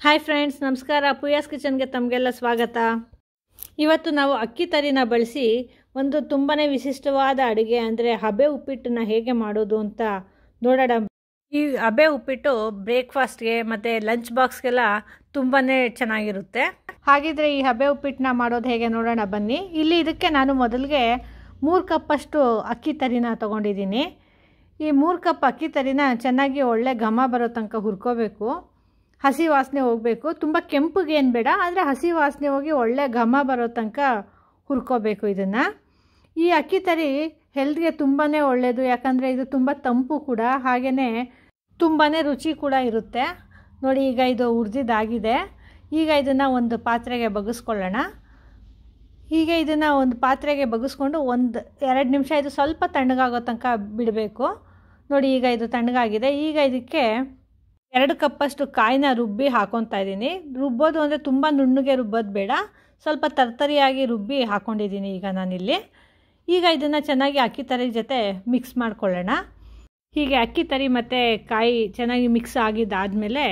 Hi friends, ನಮಸ್ಕಾರ. ಪೂಯಾಸ್ ಕಿಚನ್ಗೆ ತಮಗೆಲ್ಲ ಸ್ವಾಗತ. ಇವತ್ತು ನಾವು ಅಕ್ಕಿ ತರಿನ ಬಳಸಿ ಒಂದು ತುಂಬಾ ವಿಶಿಷ್ಟವಾದ ಅಡುಗೆ ಅಂದರೆ ಹಬೆ ಉಪ್ಪಿಟ್ಟನ್ನ ಹೇಗೆ ಮಾಡೋದು ಅಂತ ನೋಡೋಣ. ಈ ಹಬೆ ಉಪ್ಪಿಟ್ಟು ಬ್ರೇಕ್ಫಾಸ್ಟ್ಗೆ ಮತ್ತು ಲಂಚ್ ಬಾಕ್ಸ್ಗೆಲ್ಲ ತುಂಬಾ ಚೆನ್ನಾಗಿರುತ್ತೆ. ಹಾಗಿದ್ರೆ ಈ ಹಬೆ ಉಪ್ಪಿಟ್ಟನ್ನ ಮಾಡೋದು ಹೇಗೆ ನೋಡೋಣ ಬನ್ನಿ. ಇಲ್ಲಿ ಇದಕ್ಕೆ ನಾನು ಮೊದಲಿಗೆ 3 ಕಪ್ಪಷ್ಟು ಅಕ್ಕಿ ತರಿನ ತೊಗೊಂಡಿದ್ದೀನಿ. ಈ 3 ಕಪ್ ಅಕ್ಕಿ ತರಿನ ಚೆನ್ನಾಗಿ ಒಳ್ಳೆ ಘಮ ಬರೋ ತನಕ ಹುರ್ಕೋಬೇಕು. ಹಸಿ ವಾಸನೆ ಹೋಗಬೇಕು. ತುಂಬ ಕೆಂಪಗೆ ಏನು ಬೇಡ, ಆದರೆ ಹಸಿ ವಾಸನೆ ಹೋಗಿ ಒಳ್ಳೆ ಘಮ ಬರೋ ತನಕ ಹುರ್ಕೋಬೇಕು ಇದನ್ನು. ಈ ಅಕ್ಕಿ ತರಿ ಹೆಲ್ತ್ಗೆ ತುಂಬಾ ಒಳ್ಳೆಯದು, ಯಾಕಂದರೆ ಇದು ತುಂಬ ತಂಪು ಕೂಡ, ಹಾಗೆಯೇ ತುಂಬಾ ರುಚಿ ಕೂಡ ಇರುತ್ತೆ. ನೋಡಿ, ಈಗ ಇದು ಹುರಿದಿದ್ದಾಗಿದೆ. ಈಗ ಇದನ್ನು ಒಂದು ಪಾತ್ರೆಗೆ ಬಗ್ಗಿಸ್ಕೊಳ್ಳೋಣ. ಹೀಗೆ ಇದನ್ನು ಒಂದು ಪಾತ್ರೆಗೆ ಬಗ್ಗಿಸ್ಕೊಂಡು 1-2 ನಿಮಿಷ ಇದು ಸ್ವಲ್ಪ ತಣ್ಣಗಾಗೋ ತನಕ ಬಿಡಬೇಕು. ನೋಡಿ, ಈಗ ಇದು ತಣ್ಣಗಾಗಿದೆ. ಈಗ ಇದಕ್ಕೆ 2 ಕಪ್ಪಷ್ಟು ಕಾಯಿನ ರುಬ್ಬಿ ಹಾಕ್ಕೊತಾ ಇದ್ದೀನಿ. ರುಬ್ಬೋದು ಅಂದರೆ ತುಂಬ ನುಣ್ಣಗೆ ರುಬ್ಬೋದು ಬೇಡ, ಸ್ವಲ್ಪ ತರ್ತರಿಯಾಗಿ ರುಬ್ಬಿ ಹಾಕ್ಕೊಂಡಿದ್ದೀನಿ ಈಗ ನಾನಿಲ್ಲಿ. ಈಗ ಇದನ್ನು ಚೆನ್ನಾಗಿ ಅಕ್ಕಿ ತರಿ ಜೊತೆ ಮಿಕ್ಸ್ ಮಾಡ್ಕೊಳ್ಳೋಣ. ಹೀಗೆ ಅಕ್ಕಿ ತರಿ ಮತ್ತು ಕಾಯಿ ಚೆನ್ನಾಗಿ ಮಿಕ್ಸ್ ಆಗಿದ್ದಾದಮೇಲೆ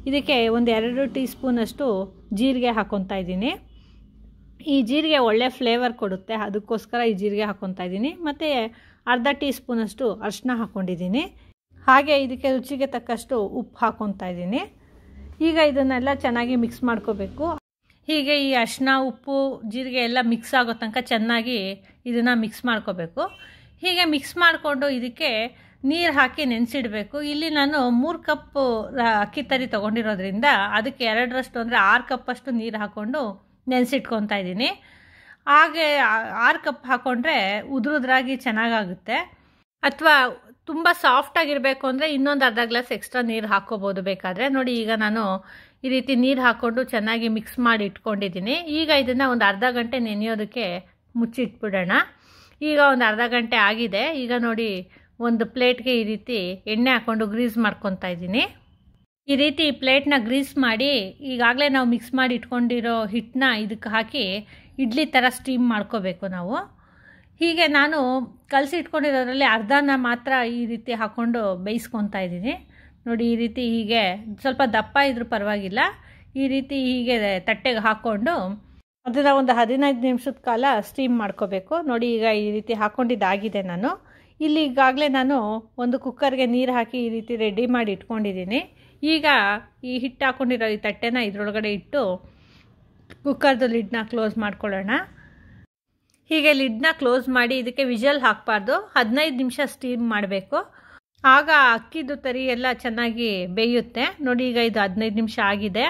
ಇದಕ್ಕೆ 1-2 ಟೀ ಸ್ಪೂನಷ್ಟು ಜೀರಿಗೆ ಹಾಕ್ಕೊತಾ ಇದ್ದೀನಿ. ಈ ಜೀರಿಗೆ ಒಳ್ಳೆ ಫ್ಲೇವರ್ ಕೊಡುತ್ತೆ, ಅದಕ್ಕೋಸ್ಕರ ಈ ಜೀರಿಗೆ ಹಾಕ್ಕೊತಾ ಇದ್ದೀನಿ. ಮತ್ತು ಅರ್ಧ ಟೀ ಸ್ಪೂನಷ್ಟು ಅರಿಶಿನ ಹಾಕ್ಕೊಂಡಿದ್ದೀನಿ. ಹಾಗೆ ಇದಕ್ಕೆ ರುಚಿಗೆ ತಕ್ಕಷ್ಟು ಉಪ್ಪು ಹಾಕ್ಕೊತಾ ಇದ್ದೀನಿ. ಈಗ ಇದನ್ನೆಲ್ಲ ಚೆನ್ನಾಗಿ ಮಿಕ್ಸ್ ಮಾಡ್ಕೋಬೇಕು. ಹೀಗೆ ಈ ಅರಿಶಿನ, ಉಪ್ಪು, ಜೀರಿಗೆ ಎಲ್ಲ ಮಿಕ್ಸ್ ಆಗೋ ತನಕ ಚೆನ್ನಾಗಿ ಇದನ್ನು ಮಿಕ್ಸ್ ಮಾಡ್ಕೋಬೇಕು. ಹೀಗೆ ಮಿಕ್ಸ್ ಮಾಡಿಕೊಂಡು ಇದಕ್ಕೆ ನೀರು ಹಾಕಿ ನೆನೆಸಿಡಬೇಕು. ಇಲ್ಲಿ ನಾನು 3 ಕಪ್ ಅಕ್ಕಿ ತರಿ ತೊಗೊಂಡಿರೋದ್ರಿಂದ ಅದಕ್ಕೆ 2ರಷ್ಟು ಅಂದರೆ 6 ಕಪ್ಪಷ್ಟು ನೀರು ಹಾಕ್ಕೊಂಡು ನೆನೆಸಿಟ್ಕೊತಾ ಇದ್ದೀನಿ. ಹಾಗೆ 6 ಕಪ್ ಹಾಕ್ಕೊಂಡ್ರೆ ಉದುರುದ್ರಾಗಿ ಚೆನ್ನಾಗಾಗುತ್ತೆ. ಅಥವಾ ತುಂಬ ಸಾಫ್ಟಾಗಿರಬೇಕು ಅಂದರೆ ಇನ್ನೊಂದು ಅರ್ಧ ಗ್ಲಾಸ್ ಎಕ್ಸ್ಟ್ರಾ ನೀರು ಹಾಕ್ಕೋಬೋದು ಬೇಕಾದರೆ. ನೋಡಿ, ಈಗ ನಾನು ಈ ರೀತಿ ನೀರು ಹಾಕ್ಕೊಂಡು ಚೆನ್ನಾಗಿ ಮಿಕ್ಸ್ ಮಾಡಿ ಇಟ್ಕೊಂಡಿದ್ದೀನಿ. ಈಗ ಇದನ್ನು ಒಂದು ಅರ್ಧ ಗಂಟೆ ನೆನೆಯೋದಕ್ಕೆ ಮುಚ್ಚಿಟ್ಬಿಡೋಣ. ಈಗ ಒಂದು ಅರ್ಧ ಗಂಟೆ ಆಗಿದೆ. ಈಗ ನೋಡಿ, ಒಂದು ಪ್ಲೇಟ್ಗೆ ಈ ರೀತಿ ಎಣ್ಣೆ ಹಾಕ್ಕೊಂಡು ಗ್ರೀಸ್ ಮಾಡ್ಕೊತಾ ಇದ್ದೀನಿ. ಈ ರೀತಿ ಪ್ಲೇಟ್ನ ಗ್ರೀಸ್ ಮಾಡಿ ಈಗಾಗಲೇ ನಾವು ಮಿಕ್ಸ್ ಮಾಡಿ ಇಟ್ಕೊಂಡಿರೋ ಹಿಟ್ಟನ್ನ ಇದಕ್ಕೆ ಹಾಕಿ ಇಡ್ಲಿ ಥರ ಸ್ಟೀಮ್ ಮಾಡ್ಕೋಬೇಕು ನಾವು. ಹೀಗೆ ನಾನು ಕಲಸಿ ಇಟ್ಕೊಂಡಿರೋದ್ರಲ್ಲಿ ಅರ್ಧನ ಮಾತ್ರ ಈ ರೀತಿ ಹಾಕ್ಕೊಂಡು ಬೇಯಿಸ್ಕೊತಾ ಇದ್ದೀನಿ. ನೋಡಿ, ಈ ರೀತಿ ಹೀಗೆ ಸ್ವಲ್ಪ ದಪ್ಪ ಇದ್ರೂ ಪರವಾಗಿಲ್ಲ, ಈ ರೀತಿ ಹೀಗೆ ತಟ್ಟೆಗೆ ಹಾಕ್ಕೊಂಡು ಅದನ್ನು ಒಂದು 15 ನಿಮಿಷದ ಕಾಲ ಸ್ಟೀಮ್ ಮಾಡ್ಕೋಬೇಕು. ನೋಡಿ, ಈಗ ಈ ರೀತಿ ಹಾಕ್ಕೊಂಡಿದ್ದಾಗಿದೆ. ನಾನು ಇಲ್ಲಿ ಈಗಾಗಲೇ ನಾನು ಒಂದು ಕುಕ್ಕರ್ಗೆ ನೀರು ಹಾಕಿ ಈ ರೀತಿ ರೆಡಿ ಮಾಡಿ ಇಟ್ಕೊಂಡಿದ್ದೀನಿ. ಈಗ ಈ ಹಿಟ್ಟು ಹಾಕ್ಕೊಂಡಿರೋ ಈ ತಟ್ಟೆನ ಇದರೊಳಗಡೆ ಇಟ್ಟು ಕುಕ್ಕರ್ದು ಲಿಡ್ನ ಕ್ಲೋಸ್ ಮಾಡ್ಕೊಳ್ಳೋಣ. ಹೀಗೆ ಲಿಡ್ನ ಕ್ಲೋಸ್ ಮಾಡಿ ಇದಕ್ಕೆ ವಿಷಲ್ ಹಾಕಬಾರ್ದು, 15 ನಿಮಿಷ ಸ್ಟೀಮ್ ಮಾಡಬೇಕು. ಆಗ ಅಕ್ಕಿದು ತರಿ ಎಲ್ಲ ಚೆನ್ನಾಗಿ ಬೇಯುತ್ತೆ. ನೋಡಿ, ಈಗ ಇದು 15 ನಿಮಿಷ ಆಗಿದೆ.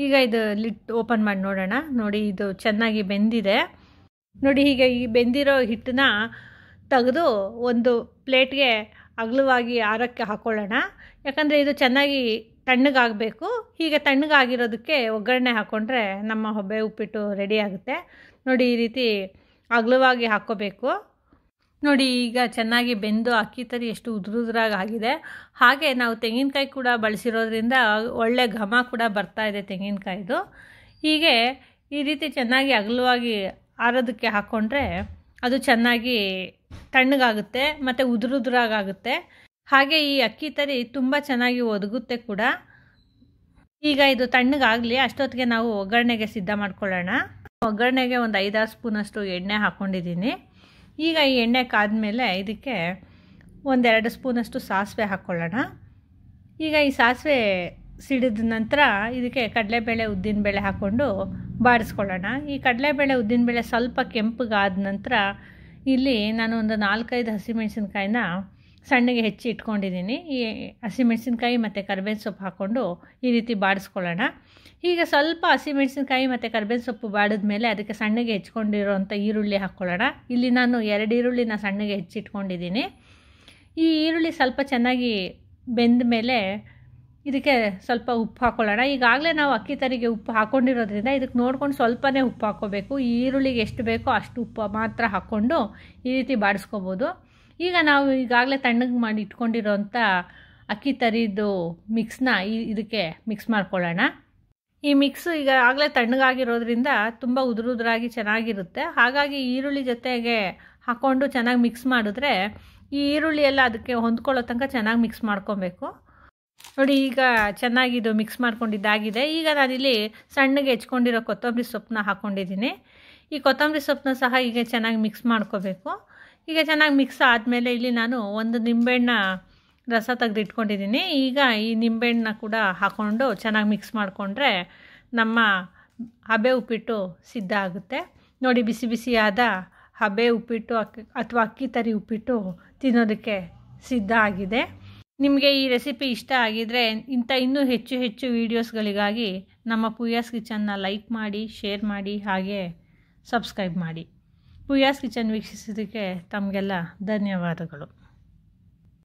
ಈಗ ಇದು ಲಿಡ್ ಓಪನ್ ಮಾಡಿ ನೋಡೋಣ. ನೋಡಿ, ಇದು ಚೆನ್ನಾಗಿ ಬೆಂದಿದೆ. ನೋಡಿ, ಹೀಗೆ ಈ ಬೆಂದಿರೋ ಹಿಟ್ಟನ್ನ ತೆಗೆದು ಒಂದು ಪ್ಲೇಟ್ಗೆ ಅಗಲವಾಗಿ ಆರಕ್ಕೆ ಹಾಕ್ಕೊಳ್ಳೋಣ. ಯಾಕಂದರೆ ಇದು ಚೆನ್ನಾಗಿ ತಣ್ಣಗಾಗಬೇಕು. ಹೀಗೆ ತಣ್ಣಗಾಗಿರೋದಕ್ಕೆ ಒಗ್ಗರಣೆ ಹಾಕ್ಕೊಂಡ್ರೆ ನಮ್ಮ ಹಬೆ ಉಪ್ಪಿಟ್ಟು ರೆಡಿ ಆಗುತ್ತೆ. ನೋಡಿ, ಈ ರೀತಿ ಅಗಲವಾಗಿ ಹಾಕ್ಕೋಬೇಕು. ನೋಡಿ, ಈಗ ಚೆನ್ನಾಗಿ ಬೆಂದು ಅಕ್ಕಿ ತರಿ ಎಷ್ಟು ಉದುರುದ್ರಾಗಿ ಆಗಿದೆ. ಹಾಗೆ ನಾವು ತೆಂಗಿನಕಾಯಿ ಕೂಡ ಬಳಸಿರೋದ್ರಿಂದ ಒಳ್ಳೆ ಘಮ ಕೂಡ ಬರ್ತಾ ಇದೆ ತೆಂಗಿನಕಾಯಿದು. ಹೀಗೆ ಈ ರೀತಿ ಚೆನ್ನಾಗಿ ಅಗಲವಾಗಿ ಆರೋದಕ್ಕೆ ಹಾಕ್ಕೊಂಡ್ರೆ ಅದು ಚೆನ್ನಾಗಿ ತಣ್ಣಗಾಗುತ್ತೆ ಮತ್ತು ಉದುರುದ್ರಾಗುತ್ತೆ. ಹಾಗೆ ಈ ಅಕ್ಕಿ ತರಿ ತುಂಬ ಚೆನ್ನಾಗಿ ಒದಗುತ್ತೆ ಕೂಡ. ಈಗ ಇದು ತಣ್ಣಗಾಗಲಿ, ಅಷ್ಟೊತ್ತಿಗೆ ನಾವು ಒಗ್ಗರಣೆಗೆ ಸಿದ್ಧ ಮಾಡ್ಕೊಳ್ಳೋಣ. ಒಗ್ಗರಣೆಗೆ ಒಂದು 5-6 ಸ್ಪೂನಷ್ಟು ಎಣ್ಣೆ ಹಾಕ್ಕೊಂಡಿದ್ದೀನಿ. ಈಗ ಈ ಎಣ್ಣೆ ಕಾದ್ಮೇಲೆ ಇದಕ್ಕೆ 1-2 ಸ್ಪೂನಷ್ಟು ಸಾಸಿವೆ ಹಾಕ್ಕೊಳ್ಳೋಣ. ಈಗ ಈ ಸಾಸಿವೆ ಸಿಡಿದ ನಂತರ ಇದಕ್ಕೆ ಕಡಲೆಬೇಳೆ, ಉದ್ದಿನಬೇಳೆ ಹಾಕ್ಕೊಂಡು ಬಾಡಿಸ್ಕೊಳ್ಳೋಣ. ಈ ಕಡಲೆಬೇಳೆ, ಉದ್ದಿನಬೇಳೆ ಸ್ವಲ್ಪ ಕೆಂಪಗಾದ ನಂತರ ಇಲ್ಲಿ ನಾನು ಒಂದು 4-5 ಹಸಿಮೆಣಸಿನ್ಕಾಯಿನ ಸಣ್ಣಗೆ ಹೆಚ್ಚಿ ಇಟ್ಕೊಂಡಿದ್ದೀನಿ. ಈ ಹಸಿಮೆಣಸಿನ್ಕಾಯಿ ಮತ್ತು ಕರಿಬೇವಿನ ಸೊಪ್ಪು ಹಾಕ್ಕೊಂಡು ಈ ರೀತಿ ಬಾಡಿಸ್ಕೊಳ್ಳೋಣ. ಈಗ ಸ್ವಲ್ಪ ಹಸಿಮೆಣಸಿನ್ಕಾಯಿ ಮತ್ತು ಕರಿಬೇವಿನ ಸೊಪ್ಪು ಬಾಡಿದ್ಮೇಲೆ ಅದಕ್ಕೆ ಸಣ್ಣಗೆ ಹೆಚ್ಕೊಂಡಿರೋಂಥ ಈರುಳ್ಳಿ ಹಾಕ್ಕೊಳ್ಳೋಣ. ಇಲ್ಲಿ ನಾನು 2 ಈರುಳ್ಳಿನ ಸಣ್ಣಗೆ ಹೆಚ್ಚಿಟ್ಕೊಂಡಿದ್ದೀನಿ. ಈ ಈರುಳ್ಳಿ ಸ್ವಲ್ಪ ಚೆನ್ನಾಗಿ ಬೆಂದ ಮೇಲೆ ಇದಕ್ಕೆ ಸ್ವಲ್ಪ ಉಪ್ಪು ಹಾಕ್ಕೊಳ್ಳೋಣ. ಈಗಾಗಲೇ ನಾವು ಅಕ್ಕಿ ತರಿಗೆ ಉಪ್ಪು ಹಾಕ್ಕೊಂಡಿರೋದ್ರಿಂದ ಇದಕ್ಕೆ ನೋಡ್ಕೊಂಡು ಸ್ವಲ್ಪನೇ ಉಪ್ಪು ಹಾಕ್ಕೋಬೇಕು. ಈ ಈರುಳ್ಳಿಗೆ ಎಷ್ಟು ಬೇಕೋ ಅಷ್ಟು ಉಪ್ಪು ಮಾತ್ರ ಹಾಕ್ಕೊಂಡು ಈ ರೀತಿ ಬಾಡಿಸ್ಕೋಬೋದು. ಈಗ ನಾವು ಈಗಾಗಲೇ ತಣ್ಣಗೆ ಮಾಡಿ ಇಟ್ಕೊಂಡಿರೋಂಥ ಅಕ್ಕಿ ತರಿದು ಮಿಕ್ಸ್ನ ಇದಕ್ಕೆ ಮಿಕ್ಸ್ ಮಾಡ್ಕೊಳ್ಳೋಣ. ಈ ಮಿಕ್ಸು ಈಗ ಆಗಲೇ ತಣ್ಣಗಾಗಿರೋದ್ರಿಂದ ತುಂಬ ಉದುರುದ್ರಾಗಿ ಚೆನ್ನಾಗಿರುತ್ತೆ. ಹಾಗಾಗಿ ಈರುಳ್ಳಿ ಜೊತೆಗೆ ಹಾಕ್ಕೊಂಡು ಚೆನ್ನಾಗಿ ಮಿಕ್ಸ್ ಮಾಡಿದ್ರೆ ಈ ಈರುಳ್ಳಿ ಎಲ್ಲ ಅದಕ್ಕೆ ಹೊಂದ್ಕೊಳ್ಳೋ ತನಕ ಚೆನ್ನಾಗಿ ಮಿಕ್ಸ್ ಮಾಡ್ಕೊಬೇಕು. ನೋಡಿ ಈಗ ಚೆನ್ನಾಗಿದು ಮಿಕ್ಸ್ ಮಾಡ್ಕೊಂಡಿದ್ದಾಗಿದೆ. ಈಗ ನಾನಿಲ್ಲಿ ಸಣ್ಣಗೆ ಹೆಚ್ಕೊಂಡಿರೋ ಕೊತ್ತಂಬರಿ ಸೊಪ್ಪನ್ನ ಹಾಕ್ಕೊಂಡಿದ್ದೀನಿ. ಈ ಕೊತ್ತಂಬರಿ ಸೊಪ್ಪನ್ನ ಸಹ ಈಗ ಚೆನ್ನಾಗಿ ಮಿಕ್ಸ್ ಮಾಡ್ಕೋಬೇಕು. ಈಗ ಚೆನ್ನಾಗಿ ಮಿಕ್ಸ್ ಆದಮೇಲೆ ಇಲ್ಲಿ ನಾನು ಒಂದು ನಿಂಬೆಹಣ್ಣ ರಸ ತೆಗೆದಿಟ್ಕೊಂಡಿದ್ದೀನಿ. ಈಗ ಈ ನಿಂಬೆಹಣ್ಣನ್ನ ಕೂಡ ಹಾಕ್ಕೊಂಡು ಚೆನ್ನಾಗಿ ಮಿಕ್ಸ್ ಮಾಡಿಕೊಂಡ್ರೆ ನಮ್ಮ ಹಬೆ ಉಪ್ಪಿಟ್ಟು ಸಿದ್ಧ ಆಗುತ್ತೆ. ನೋಡಿ ಬಿಸಿ ಬಿಸಿಯಾದ ಹಬೆ ಉಪ್ಪಿಟ್ಟು ಅಥವಾ ಅಕ್ಕಿ ತರಿ ಉಪ್ಪಿಟ್ಟು ತಿನ್ನೋದಕ್ಕೆ ಸಿದ್ಧ ಆಗಿದೆ. ನಿಮಗೆ ಈ ರೆಸಿಪಿ ಇಷ್ಟ ಆಗಿದರೆ ಇನ್ನೂ ಹೆಚ್ಚು ಹೆಚ್ಚು ವೀಡಿಯೋಸ್ಗಳಿಗಾಗಿ ನಮ್ಮ ಪೂಯಾಸ್ ಕಿಚನ್ನ ಲೈಕ್ ಮಾಡಿ, ಶೇರ್ ಮಾಡಿ, ಹಾಗೆ ಸಬ್ಸ್ಕ್ರೈಬ್ ಮಾಡಿ. ಪೂಯಾಸ್ ಕಿಚನ್ ವೀಕ್ಷಿಸೋದಕ್ಕೆ ತಮಗೆಲ್ಲ ಧನ್ಯವಾದಗಳು.